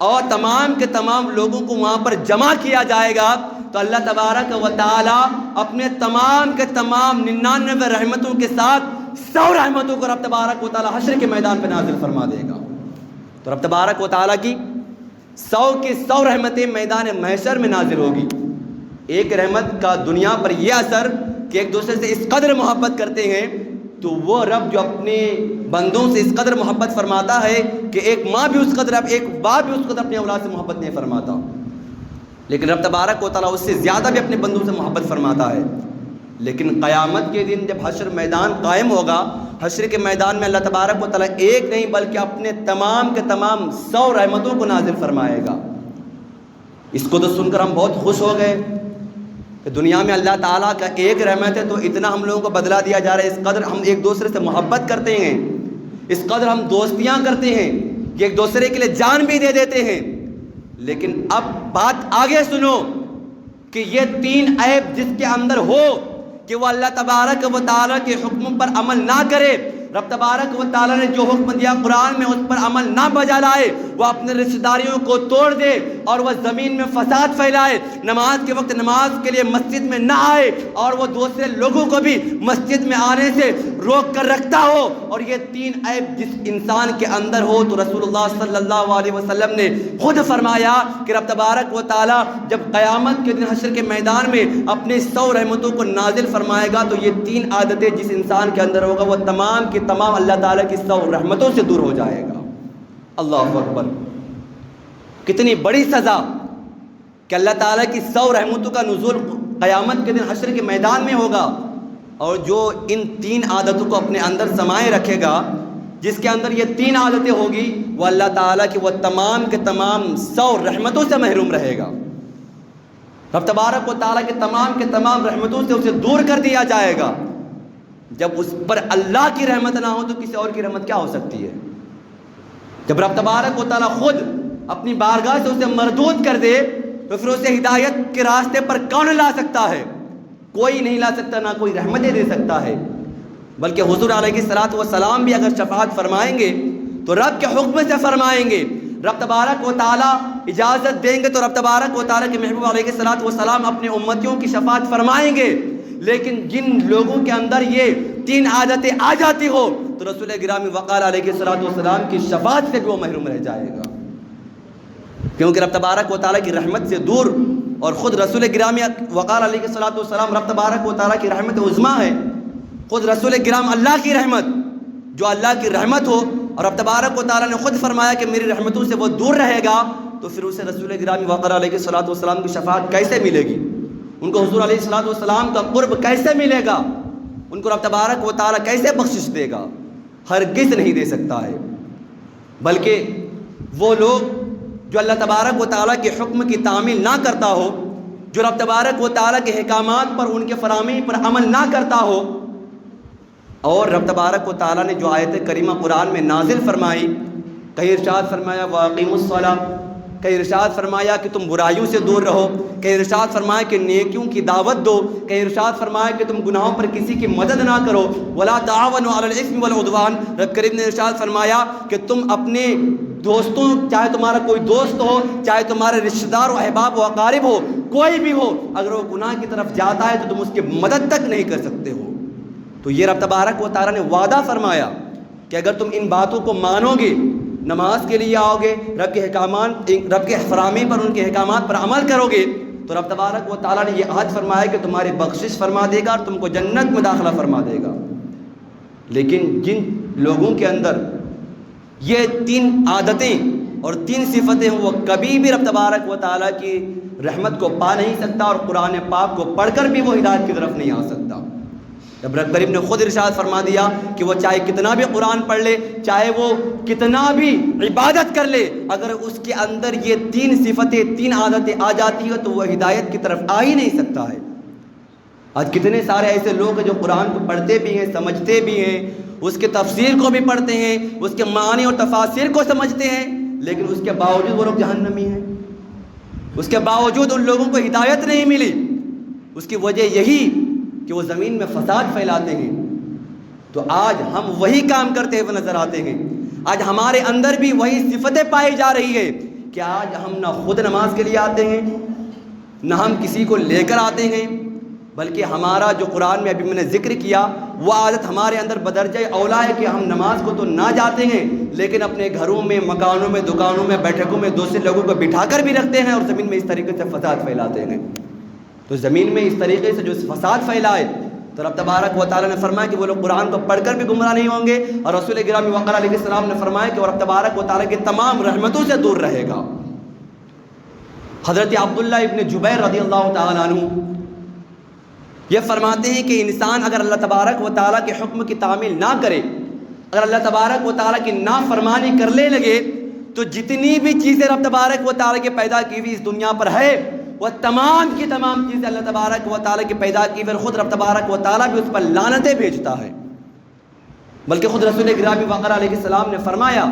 اور تمام کے تمام لوگوں کو وہاں پر جمع کیا جائے گا، تو اللہ تبارک و تعالیٰ اپنے تمام کے تمام 99 رحمتوں کے ساتھ 100 رحمتوں کو رب تبارک و تعالیٰ حشر کے میدان پہ نازل فرما دے گا۔ تو رب تبارک و تعالیٰ کی 100 کی 100 رحمتیں میدان محشر میں نازل ہوگی۔ ایک رحمت کا دنیا پر یہ اثر کہ ایک دوسرے سے اس قدر محبت کرتے ہیں، تو وہ رب جو اپنے بندوں سے اس قدر محبت فرماتا ہے کہ ایک ماں بھی اس قدر، ایک باپ بھی اس قدر اپنے اولاد سے محبت نہیں فرماتا، لیکن رب تبارک و تعالیٰ اس سے زیادہ بھی اپنے بندوں سے محبت فرماتا ہے۔ لیکن قیامت کے دن جب حشر میدان قائم ہوگا، حشر کے میدان میں اللہ تبارک و تعالیٰ ایک نہیں بلکہ اپنے تمام کے تمام 100 رحمتوں کو نازل فرمائے گا۔ اس کو تو سن کر ہم بہت خوش ہو گئے کہ دنیا میں اللہ تعالیٰ کا ایک رحمت ہے تو اتنا ہم لوگوں کو بدلا دیا جا رہا ہے، اس قدر ہم ایک دوسرے سے محبت کرتے ہیں، اس قدر ہم دوستیاں کرتے ہیں کہ ایک دوسرے کے لیے جان بھی دے دیتے ہیں۔ لیکن اب بات آگے سنو کہ یہ 3 عیب جس کے اندر ہو کہ وہ اللہ تبارک و تعالیٰ کے حکم پر عمل نہ کرے، رب تبارک و تعالیٰ نے جو حکم دیا قرآن میں اس پر عمل نہ بجا لائے، وہ اپنے رشتہ داریوں کو توڑ دے اور وہ زمین میں فساد پھیلائے، نماز کے وقت نماز کے لیے مسجد میں نہ آئے اور وہ دوسرے لوگوں کو بھی مسجد میں آنے سے روک کر رکھتا ہو، اور یہ 3 عیب جس انسان کے اندر ہو، تو رسول اللہ صلی اللہ علیہ وسلم نے خود فرمایا کہ رب تبارک و تعالیٰ جب قیامت کے دن حشر کے میدان میں اپنے 100 رحمتوں کو نازل فرمائے گا تو یہ 3 عادتیں جس انسان کے اندر ہوگا وہ تمام کی تمام اللہ تعالیٰ کی 100 رحمتوں سے دور ہو جائے گا۔ اللہ اکبر! کتنی بڑی سزا کہ اللہ تعالیٰ کی 100 رحمتوں کا نزول قیامت کے دن حشر کے میدان میں ہوگا، اور جو ان 3 عادتوں کو اپنے اندر سمائے رکھے گا، جس کے اندر یہ 3 عادتیں ہوگی، وہ اللہ تعالیٰ کی وہ تمام کے تمام 100 رحمتوں سے محروم رہے گا۔ رب تبارک و تعالیٰ کے تمام رحمتوں سے اسے دور کر دیا جائے گا۔ جب اس پر اللہ کی رحمت نہ ہو تو کسی اور کی رحمت کیا ہو سکتی ہے؟ جب رب تبارک و تعالیٰ خود اپنی بارگاہ سے اسے مردود کر دے تو پھر اسے ہدایت کے راستے پر کون لا سکتا ہے؟ کوئی نہیں لا سکتا، نہ کوئی رحمتیں دے سکتا ہے۔ بلکہ حضور علیہ الصلوۃ والسلام بھی اگر شفاعت فرمائیں گے تو رب کے حکم سے فرمائیں گے۔ رب تبارک و تعالیٰ اجازت دیں گے تو رب تبارک و تعالیٰ کے محبوب علیہ الصلوۃ والسلام اپنے امتیوں کی شفاعت فرمائیں گے۔ لیکن جن لوگوں کے اندر یہ 3 عادتیں آ جاتی ہو تو رسول گرامی وقار علیہ الصلوۃ والسلام کی شفاعت سے بھی وہ محروم رہ جائے گا، کیونکہ رب تبارک و تعالیٰ کی رحمت سے دور، اور خود رسول گرامی وقار علیہ الصلوۃ والسلام رب تبارک و تعالیٰ کی رحمت عظمیٰ ہے۔ خود رسول گرام اللہ کی رحمت، جو اللہ کی رحمت ہو اور رب تبارک و تعالیٰ نے خود فرمایا کہ میری رحمتوں سے وہ دور رہے گا، تو پھر اسے رسول گرامی وقار علیہ الصلوۃ والسلام کی شفاعت کیسے ملے گی؟ ان کو حضور علیہ الصلوۃ والسلام کا قرب کیسے ملے گا؟ ان کو رب تبارک و تعالیٰ کیسے بخشش دے گا؟ ہرگز نہیں دے سکتا ہے۔ بلکہ وہ لوگ جو اللہ تبارک و تعالیٰ کے حکم کی تعمیل نہ کرتا ہو، جو رب تبارک و تعالیٰ کے احکامات پر، ان کے فراہمی پر عمل نہ کرتا ہو، اور رب تبارک و تعالیٰ نے جو آیت کریمہ قرآن میں نازل فرمائی، کہیں ارشاد فرمایا وَأَقِیمُوا الصَّلَاةَ، کہیں ارشاد فرمایا کہ تم برائیوں سے دور رہو، کہیں ارشاد فرمایا کہ نیکیوں کی دعوت دو، کہیں ارشاد فرمایا کہ تم گناہوں پر کسی کی مدد نہ کرو، وَلَا تَعَاوَنُوا عَلَى الْإِثْمِ وَالْعُدْوَانِ، رب کریم نے ارشاد فرمایا کہ تم اپنے دوستوں، چاہے تمہارا کوئی دوست ہو، چاہے تمہارے رشتہ دار و احباب و اقارب ہو، کوئی بھی ہو، اگر وہ گناہ کی طرف جاتا ہے تو تم اس کی مدد تک نہیں کر سکتے ہو۔ تو یہ رب تبارک و تعالیٰ نے وعدہ فرمایا کہ اگر تم ان باتوں کو مانو گے، نماز کے لیے آؤ گے، رب کے احکامات، رب کے فراہمی پر، ان کے احکامات پر عمل کرو گے، تو رب تبارک و تعالیٰ نے یہ عہد فرمایا کہ تمہاری بخشش فرما دے گا اور تم کو جنت میں داخلہ فرما دے گا۔ لیکن جن لوگوں کے اندر یہ 3 عادتیں اور 3 صفتیں وہ کبھی بھی رب تبارک و تعالیٰ کی رحمت کو پا نہیں سکتا اور قرآن پاک کو پڑھ کر بھی وہ ہدایت کی طرف نہیں آ سکتا۔ جب رب کریم نے خود ارشاد فرما دیا کہ وہ چاہے کتنا بھی قرآن پڑھ لے، چاہے وہ کتنا بھی عبادت کر لے، اگر اس کے اندر یہ 3 صفتیں 3 عادتیں آ جاتی ہیں تو وہ ہدایت کی طرف آ ہی نہیں سکتا ہے۔ آج کتنے سارے ایسے لوگ ہیں جو قرآن کو پڑھتے بھی ہیں، سمجھتے بھی ہیں، اس کے تفسیر کو بھی پڑھتے ہیں، اس کے معنی اور تفاسیر کو سمجھتے ہیں، لیکن اس کے باوجود وہ لوگ جہنمی ہیں۔ اس کے باوجود ان لوگوں کو ہدایت نہیں ملی۔ اس کی وجہ یہی کہ وہ زمین میں فساد پھیلاتے ہیں۔ تو آج ہم وہی کام کرتے ہوئے نظر آتے ہیں۔ آج ہمارے اندر بھی وہی صفتیں پائی جا رہی ہے کہ آج ہم نہ خود نماز کے لیے آتے ہیں، نہ ہم کسی کو لے کر آتے ہیں، بلکہ ہمارا جو قرآن میں ابھی میں نے ذکر کیا وہ عادت ہمارے اندر بدرجہ اولا ہے کہ ہم نماز کو تو نہ جاتے ہیں، لیکن اپنے گھروں میں، مکانوں میں، دکانوں میں، بیٹھکوں میں دوسرے لوگوں کو بٹھا کر بھی رکھتے ہیں اور زمین میں اس طریقے سے فساد پھیلاتے ہیں۔ تو زمین میں اس طریقے سے جو فساد پھیلائے تو رب تبارک و تعالیٰ نے فرمایا کہ وہ لوگ قرآن کو پڑھ کر بھی گمراہ نہیں ہوں گے، اور رسول گرامی وقار علیہ السلام نے فرمایا کہ وہ رب تبارک و تعالیٰ کی تمام رحمتوں سے دور رہے گا۔ حضرت عبداللہ ابن جبیر رضی اللہ تعالیٰ عنہ یہ فرماتے ہیں کہ انسان اگر اللہ تبارک و تعالیٰ کے حکم کی تعمیل نہ کرے، اگر اللہ تبارک و تعالیٰ کی نافرمانی کرنے لگے تو جتنی بھی چیزیں رب تبارک و تعالیٰ کی پیدا کی ہوئی اس دنیا پر ہے وہ تمام کی تمام چیزیں اللہ تبارک و تعالیٰ کی پیدا کی ہوئی، خود رب تبارک و تعالیٰ بھی اس پر لعنتیں بھیجتا ہے۔ بلکہ خود رسول گرامی وقار علیہ السلام نے فرمایا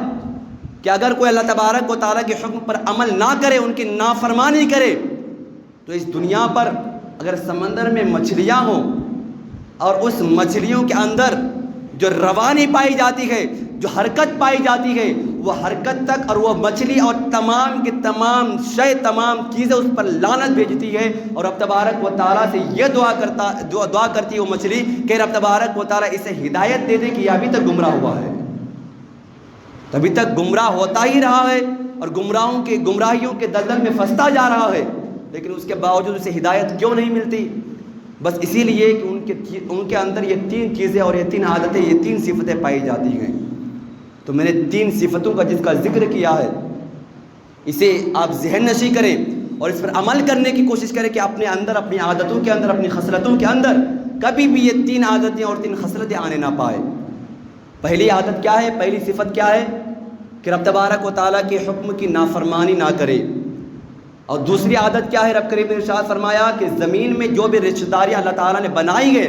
کہ اگر کوئی اللہ تبارک و تعالیٰ کے حکم پر عمل نہ کرے، ان کی نافرمانی کرے، تو اس دنیا پر اگر سمندر میں مچھلیاں ہوں اور اس مچھلیوں کے اندر جو روانی پائی جاتی ہے، جو حرکت پائی جاتی ہے، وہ حرکت تک اور وہ مچھلی اور تمام کی تمام شے، تمام چیزیں اس پر لعنت بھیجتی ہے، اور رب تبارک و تعالیٰ سے یہ دعا کرتی ہے وہ مچھلی کہ رب تبارک و تعالیٰ اسے ہدایت دے دے کہ یہ ابھی تک گمراہ ہوا ہے، ابھی تک گمراہ ہوتا ہی رہا ہے اور گمراہیوں کے دلدل میں پھنستا جا رہا ہے، لیکن اس کے باوجود اسے ہدایت کیوں نہیں ملتی؟ بس اسی لیے کہ ان کے اندر یہ 3 چیزیں اور یہ 3 عادتیں، یہ 3 صفتیں پائی جاتی ہیں۔ تو میں نے 3 صفتوں کا جس کا ذکر کیا ہے، اسے آپ ذہن نشی کریں اور اس پر عمل کرنے کی کوشش کریں کہ اپنے اندر، اپنی عادتوں کے اندر، اپنی خصلتوں کے اندر کبھی بھی یہ 3 عادتیں اور 3 خصلتیں آنے نہ پائے۔ پہلی عادت کیا ہے، پہلی صفت کیا ہے کہ رب تبارک و تعالیٰ کے حکم کی نافرمانی نہ کرے۔ اور دوسری عادت کیا ہے، رب کریم نے ارشاد فرمایا کہ زمین میں جو بھی رشتہ داریاں اللہ تعالیٰ نے بنائی ہے،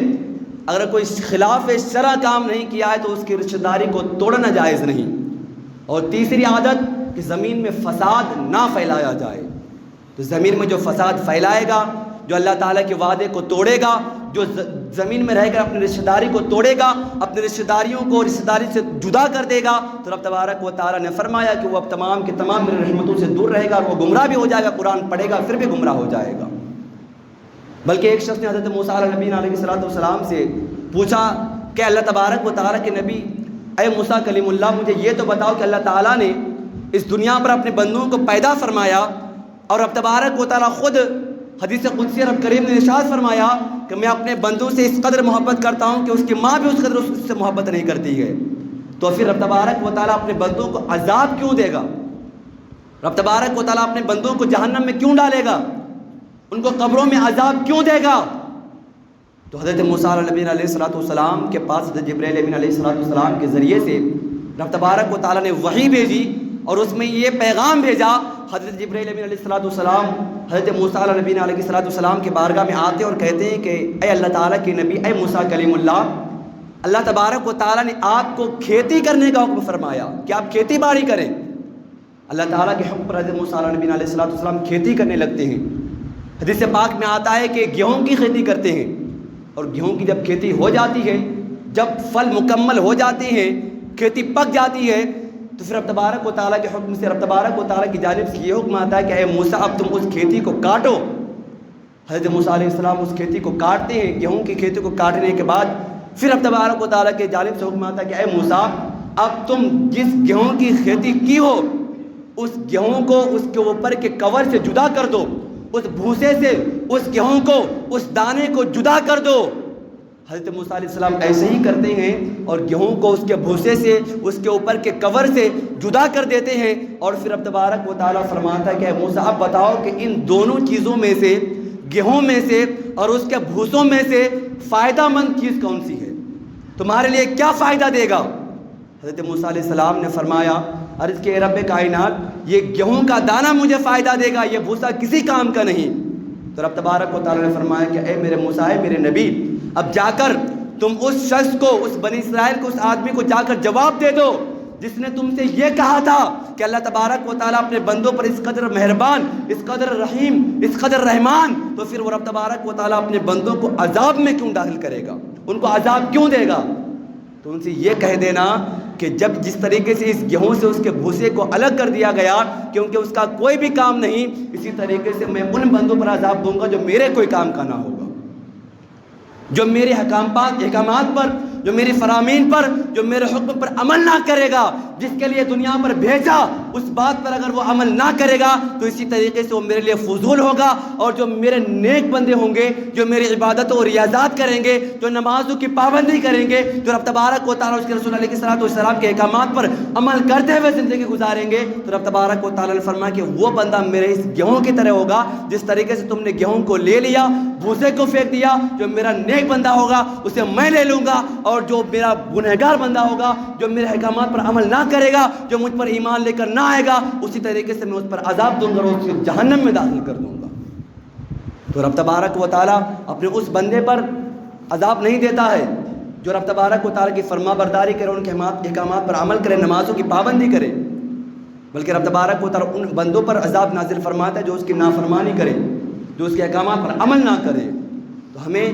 اگر کوئی خلاف شرع کام نہیں کیا ہے تو اس کی رشتہ داری کو توڑنا جائز نہیں۔ اور تیسری عادت کہ زمین میں فساد نہ پھیلایا جائے۔ تو زمین میں جو فساد پھیلائے گا، جو اللہ تعالیٰ کے وعدے کو توڑے گا، جو زمین میں رہ کر اپنی رشتہ داری کو توڑے گا، اپنی رشتہ داریوں کو رشتہ داری سے جدا کر دے گا، تو رب تبارک و تعالیٰ نے فرمایا کہ وہ اب تمام کے تمام میری رحمتوں سے دور رہے گا اور وہ گمراہ بھی ہو جائے گا، قرآن پڑھے گا پھر بھی گمراہ ہو جائے گا۔ بلکہ ایک شخص نے حضرت موسیٰ علیہ السلام سے پوچھا کہ اللہ تبارک و تعالیٰ کے نبی، اے موسیٰ کلیم اللہ، مجھے یہ تو بتاؤ کہ اللہ تعالیٰ نے اس دنیا پر اپنے بندوں کو پیدا فرمایا اور رب تبارک و تعالیٰ خود حدیث قدسی رب کریم نے ارشاد فرمایا کہ میں اپنے بندوں سے اس قدر محبت کرتا ہوں کہ اس کی ماں بھی اس قدر اس سے محبت نہیں کرتی ہے، تو پھر رب تبارک و تعالیٰ اپنے بندوں کو عذاب کیوں دے گا؟ رب تبارک و تعالیٰ اپنے بندوں کو جہنم میں کیوں ڈالے گا؟ ان کو قبروں میں عذاب کیوں دے گا؟ تو حضرت موسیٰ علیہ السلام کے پاس حضرت جبرائیل علیہ السلام کے ذریعے سے رب تبارک و تعالیٰ نے وحی بھیجی اور اس میں یہ پیغام بھیجا۔ حضرت جبرائیل علیہ السلام حضرت موسیٰ علیہ السلام کے بارگاہ میں آتے اور کہتے ہیں کہ اے اللہ تعالیٰ کے نبی، اے موسیٰ کلیم اللہ، اللہ تبارک و تعالیٰ نے آپ کو کھیتی کرنے کا حکم فرمایا کہ آپ کھیتی باڑی کریں۔ اللہ تعالیٰ کے حکم پر حضرت موسیٰ علیہ السلام کھیتی کرنے لگتے ہیں۔ حدیث پاک میں آتا ہے کہ گیہوں کی کھیتی کرتے ہیں، اور گیہوں کی جب کھیتی ہو جاتی ہے، جب پھل مکمل ہو جاتے ہیں، کھیتی پک جاتی ہے، تو پھر رب تبارک و تعالیٰ کے حکم سے، رب تبارک و تعالیٰ کی جانب سے یہ حکم آتا ہے کہ اے موسیٰ اب تم اس کھیتی کو کاٹو۔ حضرت موسیٰ علیہ السلام اس کھیتی کو کاٹتے ہیں۔ گیہوں کی کھیتی کو کاٹنے کے بعد پھر رب تبارک و تعالیٰ کی جانب سے حکم آتا ہے کہ اے موسیٰ اب تم جس گیہوں کی کھیتی کی ہو اس گیہوں کو اس کے اوپر کے کور سے جدا کر دو، اس بھوسے سے اس گیہوں کو، اس دانے کو جدا کر دو، حضرت موسیٰ علیہ السلام ایسے ہی کرتے ہیں اور گیہوں کو اس کے بھوسے سے، اس کے اوپر کے کور سے جدا کر دیتے ہیں، اور پھر رب تبارک و تعالیٰ فرماتا ہے کہ اے موسیٰ اب بتاؤ کہ ان دونوں چیزوں میں سے، گیہوں میں سے اور اس کے بھوسوں میں سے فائدہ مند چیز کون سی ہے، تمہارے لیے کیا فائدہ دے گا؟ حضرت موسیٰ علیہ السلام نے فرمایا، عرض کہ رب کائنات یہ گیہوں کا دانہ مجھے فائدہ دے گا، یہ بھوسا کسی کام کا نہیں۔ تو رب تبارک و تعالیٰ نے فرمایا کہ اے میرے موسیٰ، اے میرے نبی، اب جا کر تم اس شخص کو، اس بنی اسرائیل کو، اس آدمی کو جا کر جواب دے دو جس نے تم سے یہ کہا تھا کہ اللہ تبارک و تعالیٰ اپنے بندوں پر اس قدر مہربان، اس قدر رحیم، اس قدر رحمان، تو پھر وہ رب تبارک و تعالیٰ اپنے بندوں کو عذاب میں کیوں داخل کرے گا، ان کو عذاب کیوں دے گا؟ تو ان سے یہ کہہ دینا کہ جب جس طریقے سے اس گیہوں سے اس کے بھوسے کو الگ کر دیا گیا کیونکہ اس کا کوئی بھی کام نہیں، اسی طریقے سے میں ان بندوں پر عذاب دوں گا جو میرے کوئی کام کا نہ ہوگا، جو میرے احکامات پر، جو میری فرامین پر، جو میرے حکم پر عمل نہ کرے گا، جس کے لیے دنیا پر بھیجا اس بات پر اگر وہ عمل نہ کرے گا تو اسی طریقے سے وہ میرے لیے فضول ہوگا، اور جو میرے نیک بندے ہوں گے، جو میری عبادتوں اور ریاضات کریں گے، جو نمازوں کی پابندی کریں گے، جو رب تبارک و تعالیٰ اس کے رسول علیہ السلام کے احکامات پر عمل کرتے ہوئے زندگی گزاریں گے، تو رب تبارک و تعالیٰ نے فرمایا کہ وہ بندہ میرے اس گیہوں کی طرح ہوگا جس طریقے سے تم نے گیہوں کو لے لیا، بھوسے کو پھینک دیا، جو میرا نیک بندہ ہوگا اسے میں لے لوں گا، اور جو میرا گنہگار بندہ ہوگا، جو میرے احکامات پر عمل نہ کرے گا، جو مجھ پر ایمان لے کر نہ آئے گا، اسی طریقے سے میں اس پر عذاب دوں گا اور اسے جہنم میں داخل کر دوں گا۔ تو رب تبارک و تعالیٰ اپنے اس بندے پر عذاب نہیں دیتا ہے جو رب تبارک و تعالیٰ کی فرما برداری کرے، ان کے احکامات پر عمل کرے، نمازوں کی پابندی کرے، بلکہ رب تبارک و تعالیٰ ان بندوں پر عذاب نازل فرماتا ہے جو اس کی نافرمانی کرے، جو اس کے احکامات پر عمل نہ کرے۔ تو ہمیں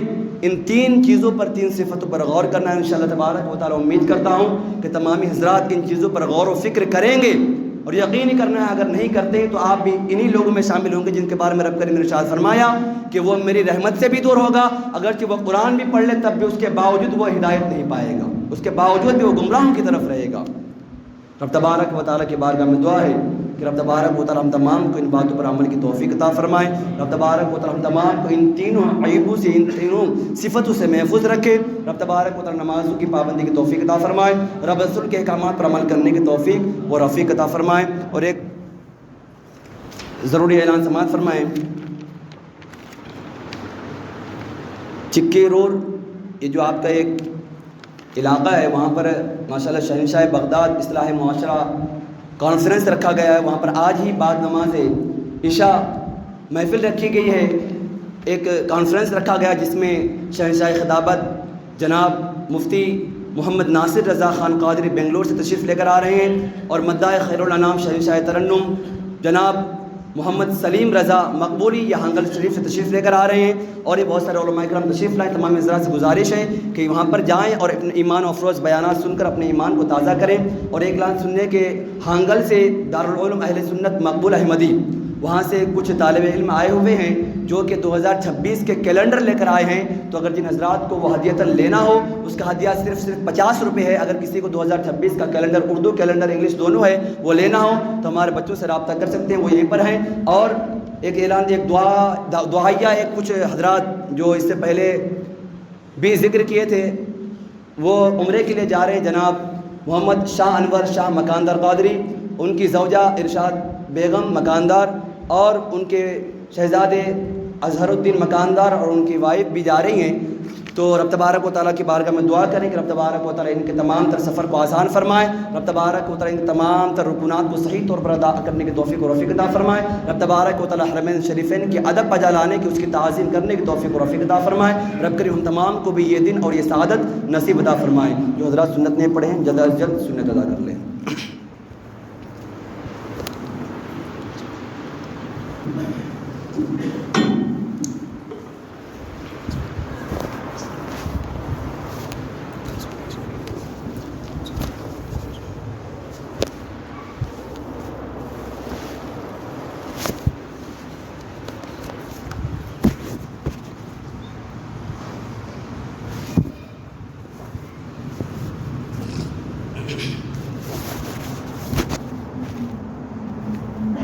ان تین چیزوں پر، تین صفتوں پر غور کرنا ہے انشاءاللہ تبارک و تعالیٰ۔ امید کرتا ہوں کہ تمامی حضرات ان چیزوں پر غور و فکر کریں گے، اور یقین کرنا ہے اگر نہیں کرتے تو آپ بھی انہی لوگوں میں شامل ہوں گے جن کے بارے میں رب کریم نے ارشاد فرمایا کہ وہ میری رحمت سے بھی دور ہوگا، اگرچہ وہ قرآن بھی پڑھ لے تب بھی اس کے باوجود وہ ہدایت نہیں پائے گا، اس کے باوجود بھی وہ گمراہوں کی طرف رہے گا۔ رب تبارک و تعالیٰ کی بارگاہ میں دعا ہے کہ رب تبارک و تعالیٰ ہم تمام کو ان باتوں پر عمل کی توفیق عطا فرمائے، رب تبارک و تعالیٰ ہم تمام کو ان تینوں عیبوں سے، ان تینوں صفتوں سے محفوظ رکھے، رب تبارک و تعالیٰ نمازوں کی پابندی کی توفیق عطا فرمائے، رب رسول کے احکامات پر عمل کرنے کی توفیق و رفیق عطا فرمائے۔ اور ایک ضروری اعلان سماعت فرمائیں، چکی رور یہ جو آپ کا ایک علاقہ ہے، وہاں پر ماشاءاللہ شہنشاہ بغداد اصلاح معاشرہ کانفرنس رکھا گیا ہے، وہاں پر آج ہی بعد نماز عشاء محفل رکھی گئی ہے، ایک کانفرنس رکھا گیا جس میں شہنشاہ خطابت جناب مفتی محمد ناصر رضا خان قادری بنگلور سے تشریف لے کر آ رہے ہیں، اور مداح خیر الانام شہنشاہ ترنم جناب محمد سلیم رضا مقبولی یہ ہنگل شریف سے تشریف لے کر آ رہے ہیں، اور یہ بہت سارے علماء کرام تشریف لائیں۔ تمام حضرات سے گزارش ہے کہ وہاں پر جائیں اور اپنے ایمان و افروز بیانات سن کر اپنے ایمان کو تازہ کریں، اور ایک اعلان سننے کے ہانگل سے دارالعلوم اہل سنت مقبول احمدی وہاں سے کچھ طالب علم آئے ہوئے ہیں جو کہ 2026 کے کیلنڈر لے کر آئے ہیں، تو اگر جن حضرات کو وہ ہدیتاً لینا ہو اس کا ہدیہ صرف 50 روپے ہے، اگر کسی کو 2026 کا کیلنڈر، اردو کیلنڈر انگلش دونوں ہے، وہ لینا ہو تو ہمارے بچوں سے رابطہ کر سکتے ہیں، وہ یہیں پر ہیں۔ اور ایک اعلان، ایک دعائیہ ایک کچھ حضرات جو اس سے پہلے بھی ذکر کیے تھے وہ عمرے کے لیے جا رہے ہیں، جناب محمد شاہ انور شاہ مکاندار قادری، ان کی زوجہ ارشاد بیگم مکاندار اور ان کے شہزادے اظہر الدین مکاندار اور ان کی وائف بھی جا رہی ہیں، تو رب تبارک و تعالیٰ کی بارگاہ میں دعا کریں کہ رب تبارک و تعالیٰ ان کے تمام تر سفر کو آسان فرمائے، رب تبارک و تعالیٰ ان کے تمام تر رکنات کو صحیح طور پر ادا کرنے کی توفیق و رفیق عطا فرمائے، رب تبارک و تعالیٰ حرمین شریفین کی ادب بجا لانے کی، اس کی تعظیم کرنے کی توفیق و رفیق عطا فرمائے، رب کریم ہم تمام کو بھی یہ دن اور یہ سعادت نصیب عطا فرمائے۔ جو حضرات سنت نہیں پڑھے ہیں جلد از جلد سنت ادا کر لیں۔